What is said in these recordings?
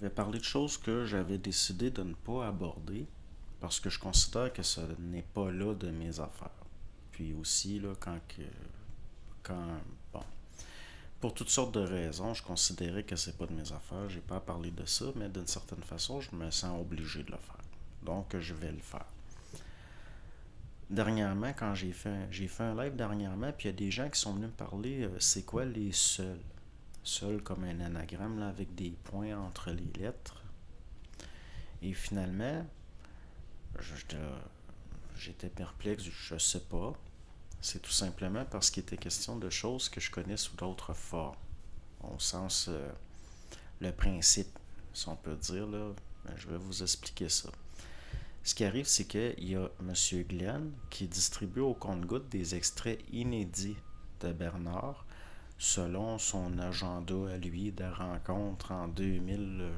vais parler de choses que j'avais décidé de ne pas aborder parce que je considère que ce n'est pas là de mes affaires. Puis aussi, là, quand, bon, pour toutes sortes de raisons, je considérais que c'est pas de mes affaires. J'ai pas à parler de ça, mais d'une certaine façon, je me sens obligé de le faire. Donc, je vais le faire. Dernièrement, quand j'ai fait un live dernièrement, puis il y a des gens qui sont venus me parler, c'est quoi les seuls? Seul comme un anagramme là, avec des points entre les lettres. Et finalement, j'étais perplexe, je sais pas. C'est tout simplement parce qu'il était question de choses que je connais sous d'autres formes. Au sens, le principe, si on peut dire, là, je vais vous expliquer ça. Ce qui arrive, c'est qu'il y a M. Glenn qui distribue au compte-gouttes des extraits inédits de Bernard selon son agenda à lui de rencontre en 2000,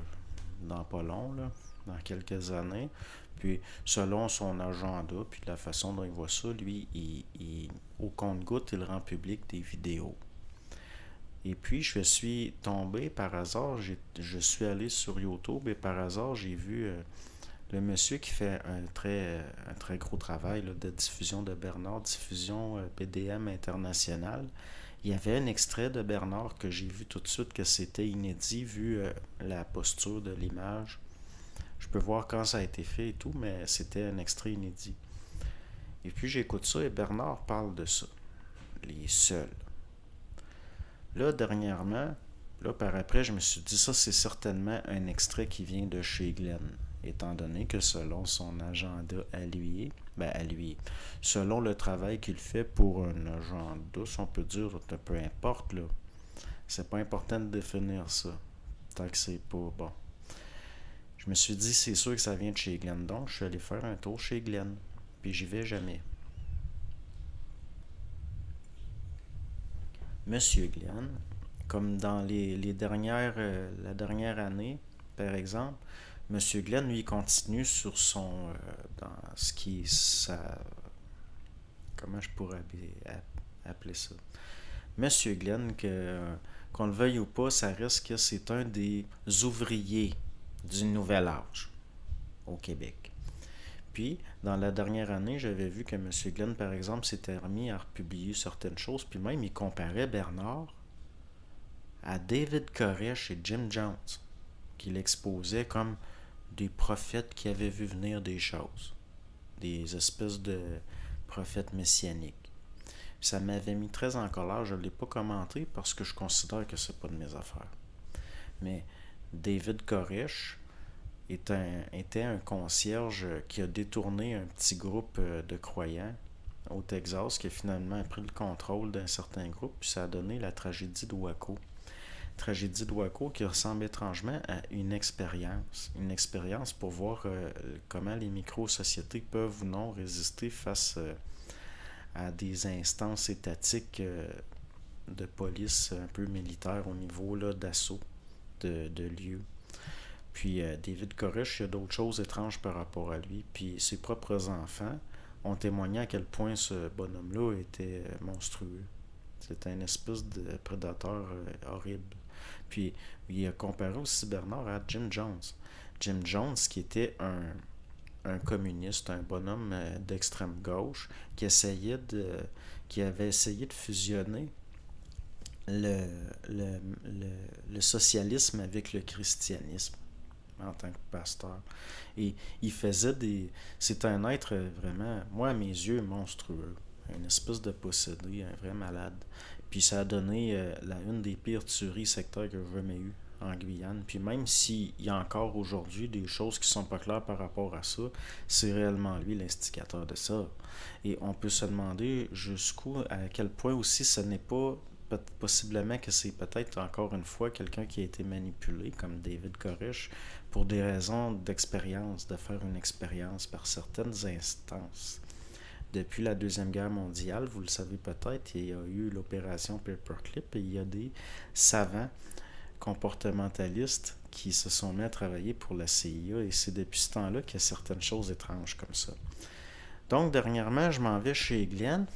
dans pas long, là, dans quelques années. Puis, selon son agenda, puis la façon dont il voit ça, lui, au compte-gouttes, il rend public des vidéos. Et puis, je suis tombé par hasard, je suis allé sur YouTube et par hasard, j'ai vu le monsieur qui fait un très gros travail là, de diffusion de Bernard, diffusion PDM international. Il y avait un extrait de Bernard que j'ai vu tout de suite que c'était inédit vu la posture de l'image. Je peux voir quand ça a été fait et tout, mais c'était un extrait inédit. Et puis j'écoute ça et Bernard parle de ça. Les seuls. Là, dernièrement, là, par après, je me suis dit, ça, c'est certainement un extrait qui vient de chez Glenn, étant donné que selon son agenda à lui, selon le travail qu'il fait pour un agenda, si on peut dire, peu importe, là, c'est pas important de définir ça, tant que c'est pas bon. Je me suis dit, c'est sûr que ça vient de chez Glenn, donc je suis allé faire un tour chez Glenn, puis j'y vais jamais. Monsieur Glenn, comme dans la dernière année, par exemple, Monsieur Glenn, lui, continue sur dans ce qui est sa, comment je pourrais appeler ça? Monsieur Glenn, qu'on le veuille ou pas, ça reste que c'est un des ouvriers du nouvel âge au Québec. Puis, dans la dernière année, j'avais vu que M. Glenn, par exemple, s'était remis à republier certaines choses, puis même il comparait Bernard à David Koresh et Jim Jones, qu'il exposait comme des prophètes qui avaient vu venir des choses, des espèces de prophètes messianiques. Ça m'avait mis très en colère, je ne l'ai pas commenté parce que je considère que c'est pas de mes affaires. Mais David Koresh était un concierge qui a détourné un petit groupe de croyants au Texas qui a finalement pris le contrôle d'un certain groupe, puis ça a donné la tragédie de Waco. Tragédie de Waco qui ressemble étrangement à une expérience pour voir comment les micro-sociétés peuvent ou non résister face à des instances étatiques de police un peu militaire au niveau là, d'assaut de lieux. Puis David Koresh, il y a d'autres choses étranges par rapport à lui. Puis ses propres enfants ont témoigné à quel point ce bonhomme-là était monstrueux. C'était une espèce de prédateur horrible. Puis il a comparé aussi Bernard à Jim Jones. Jim Jones qui était un communiste, un bonhomme d'extrême gauche qui avait essayé de fusionner le, le, le socialisme avec le christianisme en tant que pasteur. Et il faisait des... C'est un être vraiment, moi à mes yeux, monstrueux. Une espèce de possédé, un vrai malade. Puis ça a donné une des pires tueries sectaires que j'ai jamais eues en Guyane. Puis même s'il y a encore aujourd'hui des choses qui sont pas claires par rapport à ça, c'est réellement lui l'instigateur de ça. Et on peut se demander à quel point aussi ce n'est pas possiblement que c'est peut-être encore une fois quelqu'un qui a été manipulé comme David Koresh pour des raisons d'expérience, de faire une expérience par certaines instances. Depuis la Deuxième Guerre mondiale, vous le savez peut-être, il y a eu l'opération Paperclip et il y a des savants comportementalistes qui se sont mis à travailler pour la CIA et c'est depuis ce temps-là qu'il y a certaines choses étranges comme ça. Donc, dernièrement, je m'en vais chez Glenn,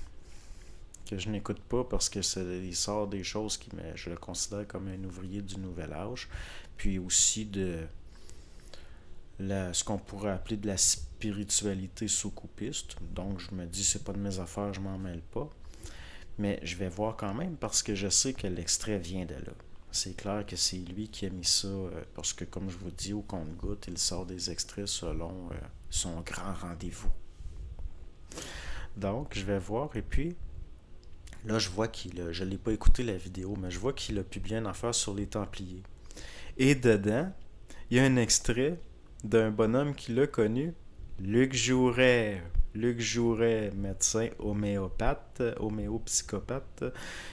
que je n'écoute pas parce que il sort des choses je le considère comme un ouvrier du nouvel âge, puis aussi ce qu'on pourrait appeler de la spiritualité sous-coupiste. Donc, je me dis, c'est pas de mes affaires, je m'en mêle pas. Mais je vais voir quand même parce que je sais que l'extrait vient de là. C'est clair que c'est lui qui a mis ça, parce que comme je vous dis, au compte-gouttes, il sort des extraits selon son grand rendez-vous. Donc, je vais voir, et puis, là, je vois je l'ai pas écouté la vidéo, mais je vois qu'il a publié une affaire sur les Templiers. Et dedans, il y a un extrait d'un bonhomme qu'il a connu, Luc Jouret. Luc Jouret, médecin homéopsychopathe,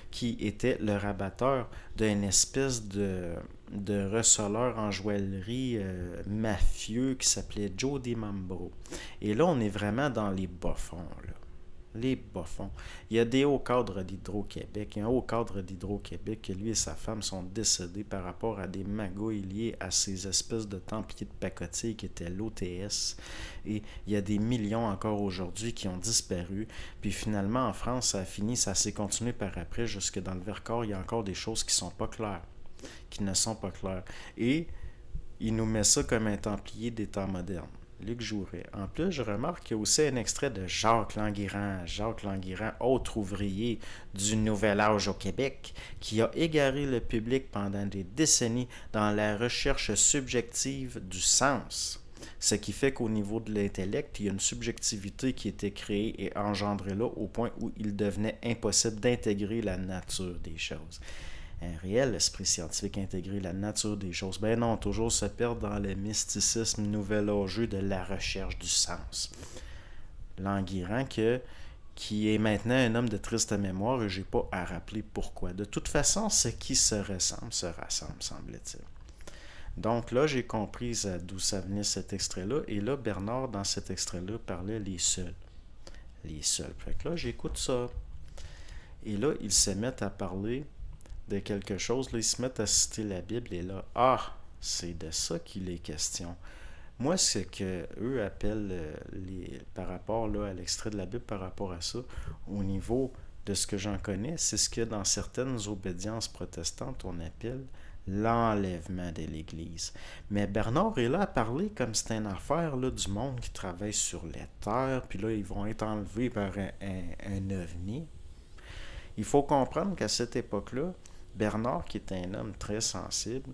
qui était le rabatteur d'une espèce de receleur en joaillerie mafieux qui s'appelait Joe DiMambro. Et là, on est vraiment dans les bas-fonds, là. Les bas-fonds. Il y a des hauts cadres d'Hydro-Québec. Il y a un haut cadre d'Hydro-Québec que lui et sa femme sont décédés par rapport à des magouilles liées à ces espèces de templiers de pacotille qui étaient l'OTS. Et il y a des millions encore aujourd'hui qui ont disparu. Puis finalement, en France, ça a fini, ça s'est continué par après, jusque dans le Vercors, il y a encore des choses qui sont pas claires, qui ne sont pas claires. Et il nous met ça comme un templier des temps modernes. Luc Jouret. En plus, je remarque qu'il y a aussi un extrait de Jacques Languirand. Jacques Languirand, autre ouvrier du Nouvel Âge au Québec, qui a égaré le public pendant des décennies dans la recherche subjective du sens. Ce qui fait qu'au niveau de l'intellect, il y a une subjectivité qui était créée et engendrée là au point où il devenait impossible d'intégrer la nature des choses. Un réel esprit scientifique intégré la nature des choses. Ben non, toujours se perdre dans le mysticisme nouvel-âgeux de la recherche du sens. Languirand qui est maintenant un homme de triste mémoire et j'ai pas à rappeler pourquoi. De toute façon, ce qui se ressemble se rassemble, semble-t-il. Donc là, j'ai compris d'où ça venait cet extrait-là. Et là, Bernard, dans cet extrait-là, parlait les seuls. Les seuls. Fait que là, j'écoute ça. Et là, ils se mettent à parler de quelque chose, là, ils se mettent à citer la Bible et là, c'est de ça qu'il est question. Moi, ce que eux appellent par rapport là, à l'extrait de la Bible, par rapport à ça, au niveau de ce que j'en connais, c'est ce que dans certaines obédiences protestantes, on appelle l'enlèvement de l'Église. Mais Bernard est là à parler comme c'est une affaire là, du monde qui travaille sur les terres, puis là, ils vont être enlevés par un ovni. Il faut comprendre qu'à cette époque-là, Bernard, qui est un homme très sensible,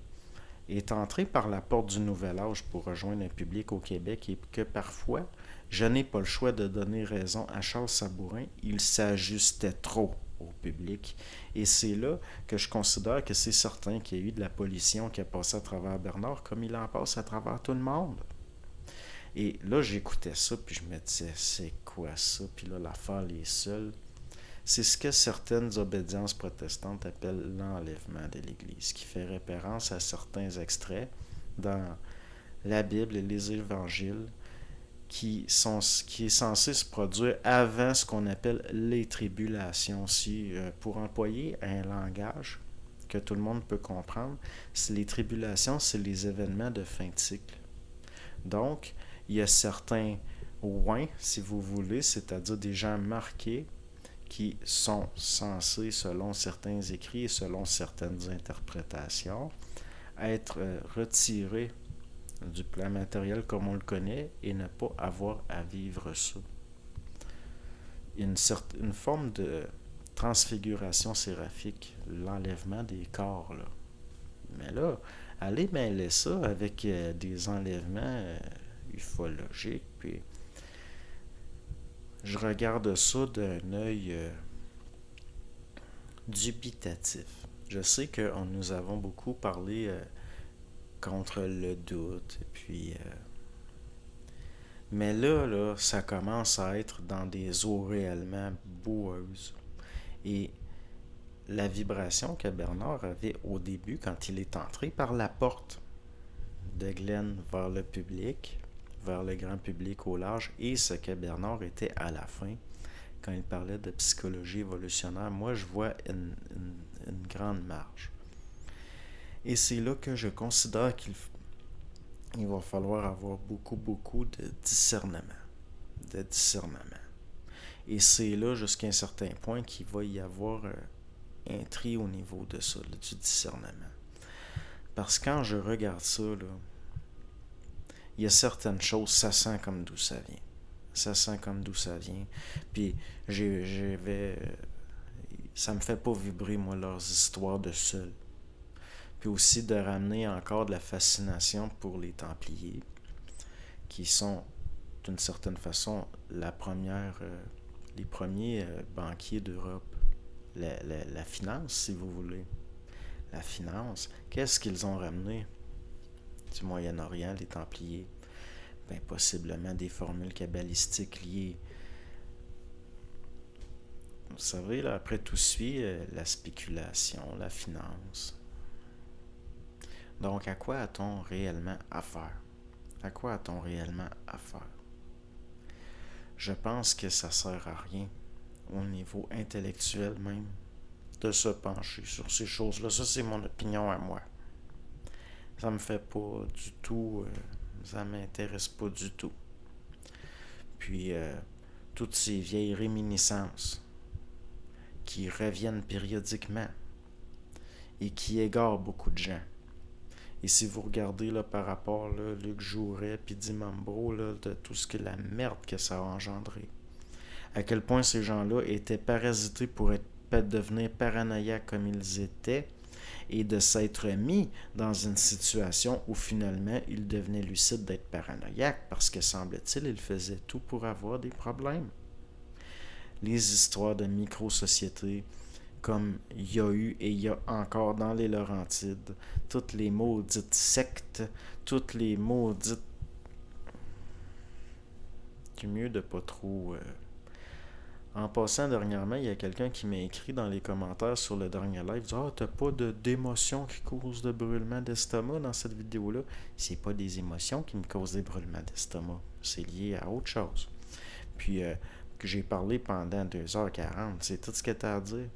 est entré par la porte du Nouvel Âge pour rejoindre un public au Québec et que parfois, je n'ai pas le choix de donner raison à Charles Sabourin, il s'ajustait trop au public. Et c'est là que je considère que c'est certain qu'il y a eu de la pollution qui a passé à travers Bernard comme il en passe à travers tout le monde. Et là, j'écoutais ça, puis je me disais, c'est quoi ça? Puis là, l'affaire les seuls. C'est ce que certaines obédiences protestantes appellent l'enlèvement de l'Église, qui fait référence à certains extraits dans la Bible et les évangiles qui est censé se produire avant ce qu'on appelle les tribulations. Pour employer un langage que tout le monde peut comprendre, les tribulations, c'est les événements de fin de cycle. Donc, il y a certains oints, si vous voulez, c'est-à-dire des gens marqués qui sont censés, selon certains écrits et selon certaines interprétations, être retirés du plan matériel comme on le connaît et ne pas avoir à vivre ça. Une forme de transfiguration séraphique, l'enlèvement des corps. Là. Mais là, allez mêler ça avec des enlèvements ufologiques, puis je regarde ça d'un œil dubitatif. Je sais que nous avons beaucoup parlé contre le doute, et puis mais là, ça commence à être dans des eaux réellement boueuses. Et la vibration que Bernard avait au début, quand il est entré par la porte de Glenn vers le public, vers le grand public au large, et ce que Bernard était à la fin, quand il parlait de psychologie évolutionnaire, moi je vois une grande marge. Et c'est là que je considère qu'il va falloir avoir beaucoup de discernement. De discernement. Et c'est là, jusqu'à un certain point, qu'il va y avoir un tri au niveau de ça, là, du discernement. Parce que quand je regarde ça, là, il y a certaines choses, ça sent comme d'où ça vient. Ça sent comme d'où ça vient. Puis ça me fait pas vibrer, moi, leurs histoires de seuls. Puis aussi de ramener encore de la fascination pour les Templiers, qui sont, d'une certaine façon, les premiers banquiers d'Europe. La finance, si vous voulez. La finance. Qu'est-ce qu'ils ont ramené du Moyen-Orient, les Templiers? Ben, possiblement des formules cabalistiques liées. Vous savez, là, après tout suit la spéculation, la finance. Donc, à quoi a-t-on réellement affaire? À quoi a-t-on réellement affaire? Je pense que ça sert à rien, au niveau intellectuel même, de se pencher sur ces choses-là. Ça, c'est mon opinion à moi. Ça me fait pas du tout... ça m'intéresse pas du tout. Puis, toutes ces vieilles réminiscences qui reviennent périodiquement et qui égarent beaucoup de gens. Et si vous regardez là, par rapport à Luc Jouret puis Di Mambro, là, de tout ce que la merde que ça a engendré, à quel point ces gens-là étaient parasités pour devenir paranoïaques comme ils étaient, et de s'être mis dans une situation où finalement ils devenaient lucides d'être paranoïaques parce que semble-t-il ils faisaient tout pour avoir des problèmes. Les histoires de micro-sociétés comme il y a eu et il y a encore dans les Laurentides, toutes les maudites sectes, toutes les maudites... C'est mieux de pas trop... En passant dernièrement, il y a quelqu'un qui m'a écrit dans les commentaires sur le dernier live, dit « Ah, t'as pas d'émotions qui causent de brûlement d'estomac dans cette vidéo-là? » C'est pas des émotions qui me causent des brûlements d'estomac, c'est lié à autre chose. Puis, que j'ai parlé pendant 2h40, c'est tout ce que t'as à dire.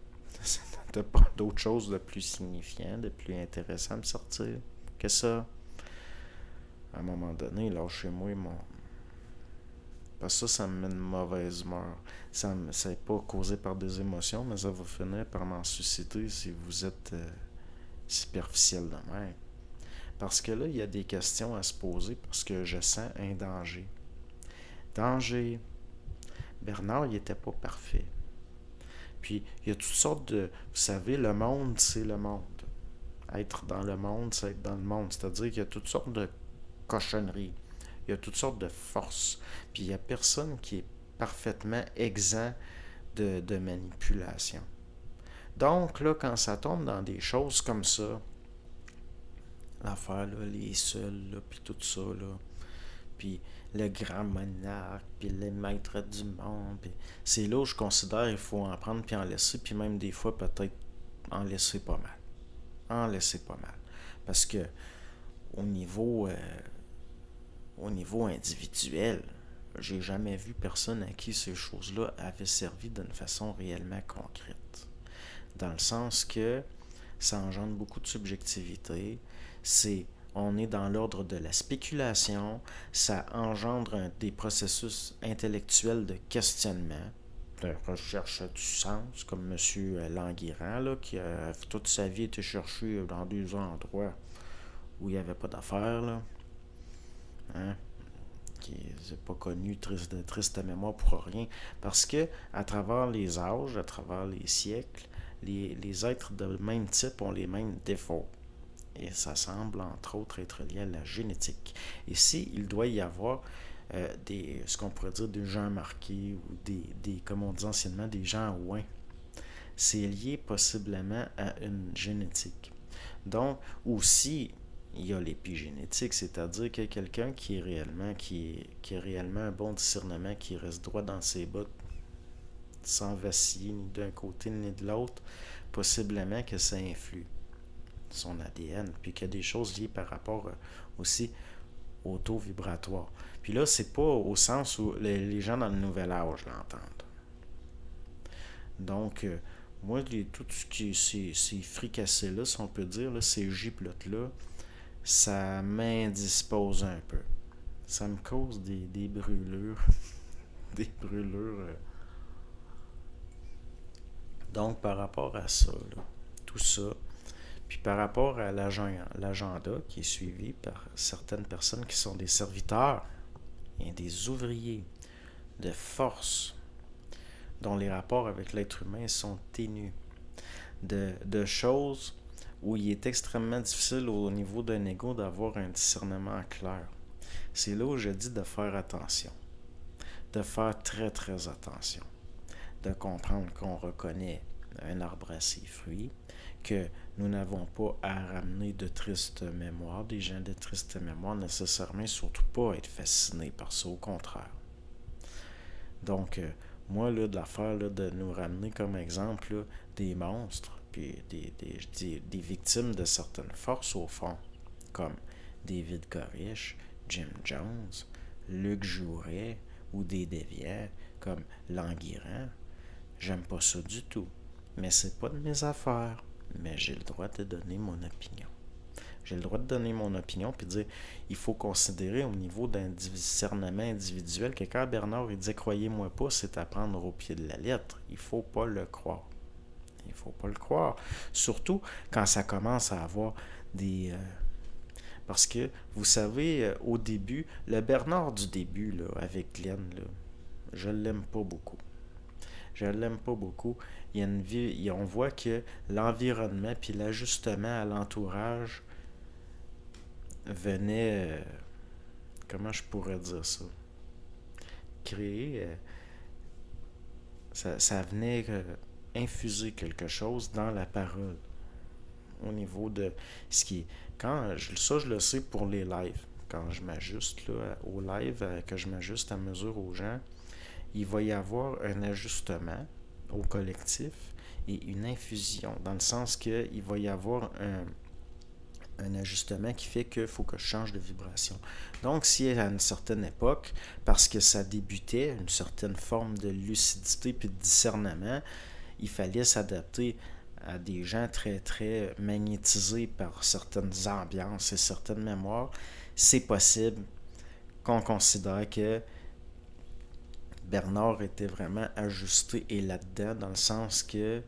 T'as pas d'autre chose de plus signifiant, de plus intéressant à me sortir que ça. À un moment donné, lâchez-moi mon... Parce que ça me met une mauvaise humeur. C'est pas causé par des émotions, mais ça va finir par m'en susciter si vous êtes superficiel de même. Parce que là, il y a des questions à se poser parce que je sens un danger. Danger. Bernard, il était pas parfait. Puis, il y a toutes sortes de... Vous savez, le monde, c'est le monde. Être dans le monde, c'est être dans le monde. C'est-à-dire qu'il y a toutes sortes de cochonneries. Il y a toutes sortes de forces. Puis il n'y a personne qui est parfaitement exempt de manipulation. Donc, là, quand ça tombe dans des choses comme ça, l'affaire, là, les seuls, là, puis tout ça, là, puis le grand monarque, puis les maîtres du monde, puis c'est là où je considère qu'il faut en prendre puis en laisser, puis même des fois, peut-être en laisser pas mal. En laisser pas mal. Parce que au niveau individuel, j'ai jamais vu personne à qui ces choses-là avaient servi d'une façon réellement concrète. Dans le sens que ça engendre beaucoup de subjectivité, on est dans l'ordre de la spéculation, ça engendre des processus intellectuels de questionnement, de recherche du sens, comme M. Languirand, là, qui a toute sa vie été cherché dans des endroits où il n'y avait pas d'affaires, là. Hein? Qui n'est pas connu, de triste mémoire pour rien. Parce que, à travers les âges, à travers les siècles, les êtres de même type ont les mêmes défauts. Et ça semble, entre autres, être lié à la génétique. Ici, il doit y avoir ce qu'on pourrait dire des gens marqués ou comme on dit anciennement, des gens ouins. C'est lié possiblement à une génétique. Donc, aussi, il y a l'épigénétique, c'est-à-dire que quelqu'un qui a réellement un bon discernement, qui reste droit dans ses bottes, sans vaciller ni d'un côté ni de l'autre, possiblement que ça influe son ADN, puis qu'il y a des choses liées par rapport aussi au taux vibratoire. Puis là, c'est pas au sens où les gens dans le nouvel âge l'entendent. Donc, moi, tout ce qui ces fricassés-là, si on peut dire, là, ces giplottes-là, ça m'indispose un peu. Ça me cause des brûlures. Des brûlures. Donc, par rapport à ça, là, tout ça, Puis par rapport à l'agenda qui est suivi par certaines personnes qui sont des serviteurs et des ouvriers de force dont les rapports avec l'être humain sont ténus, de choses où il est extrêmement difficile au niveau d'un ego d'avoir un discernement clair. C'est là où je dis de faire attention, de faire très très attention, de comprendre qu'on reconnaît un arbre à ses fruits, que nous n'avons pas à ramener de tristes mémoires, des gens de tristes mémoires nécessairement, surtout pas être fascinés par ça, au contraire. Donc, moi, là, de l'affaire là, de nous ramener comme exemple là, des monstres, puis des victimes de certaines forces au fond, comme David Koresh, Jim Jones, Luc Jouret, ou des déviants comme Languirand, j'aime pas ça du tout. Mais c'est pas de mes affaires. Mais j'ai le droit de donner mon opinion. J'ai le droit de donner mon opinion puis de dire il faut considérer au niveau d'un discernement individuel que quand Bernard il disait croyez-moi pas, c'est à prendre au pied de la lettre. Il faut pas le croire. Il faut pas le croire. Surtout quand ça commence à avoir des. Parce que, vous savez, au début, le Bernard du début, là, avec Glenn, là, je l'aime pas beaucoup. Je l'aime pas beaucoup. Il y a une vie, on voit que l'environnement puis l'ajustement à l'entourage venait, comment je pourrais dire ça, créer, ça venait infuser quelque chose dans la parole au niveau de ce qui est. Ça, je le sais pour les lives. Quand je m'ajuste là, au live, que je m'ajuste à mesure aux gens, il va y avoir un ajustement au collectif et une infusion, dans le sens qu'il va y avoir un ajustement qui fait qu'il faut que je change de vibration. Donc, si à une certaine époque, parce que ça débutait, une certaine forme de lucidité puis de discernement, il fallait s'adapter à des gens très, très magnétisés par certaines ambiances et certaines mémoires, c'est possible qu'on considère que Bernard était vraiment ajusté et là-dedans, dans le sens que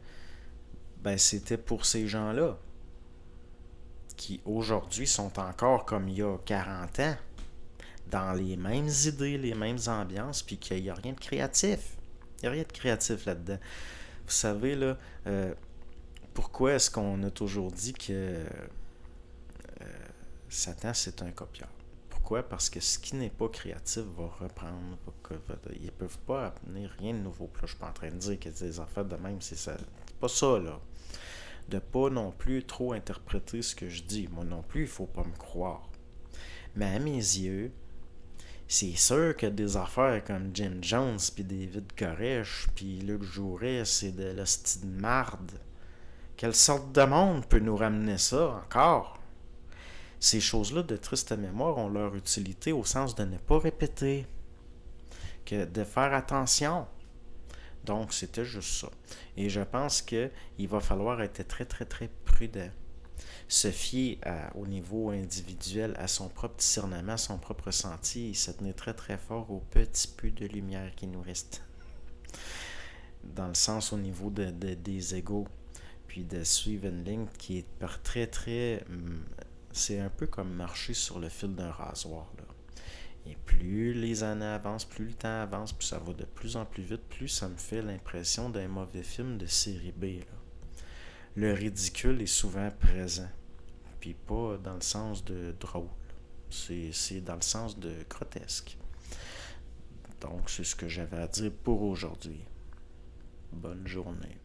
c'était pour ces gens-là qui aujourd'hui sont encore comme il y a 40 ans, dans les mêmes idées, les mêmes ambiances, puis qu'il n'y a rien de créatif. Il n'y a rien de créatif là-dedans. Vous savez, là, pourquoi est-ce qu'on a toujours dit que Satan, c'est un copieur? Pourquoi? Parce que ce qui n'est pas créatif va reprendre. Ils ne peuvent pas amener rien de nouveau. Puis là, je ne suis pas en train de dire que des affaires de même, c'est ça. C'est pas ça, là. De pas non plus trop interpréter ce que je dis. Moi non plus, il ne faut pas me croire. Mais à mes yeux, c'est sûr que des affaires comme Jim Jones, puis David Koresh, puis Luc Jouret, c'est de l'hostie de marde. Quelle sorte de monde peut nous ramener ça encore? Ces choses-là de triste mémoire ont leur utilité au sens de ne pas répéter, que de faire attention. Donc, c'était juste ça. Et je pense qu'il va falloir être très, très, très prudent. Se fier au niveau individuel, à son propre discernement, à son propre ressenti, et se tenir très, très fort au petit peu de lumière qui nous reste. Dans le sens au niveau des égos. Puis de suivre une ligne qui est par très, très... C'est un peu comme marcher sur le fil d'un rasoir, là. Et plus les années avancent, plus le temps avance, plus ça va de plus en plus vite, plus ça me fait l'impression d'un mauvais film de série B, là. Le ridicule est souvent présent, puis pas dans le sens de drôle. C'est dans le sens de grotesque. Donc, c'est ce que j'avais à dire pour aujourd'hui. Bonne journée.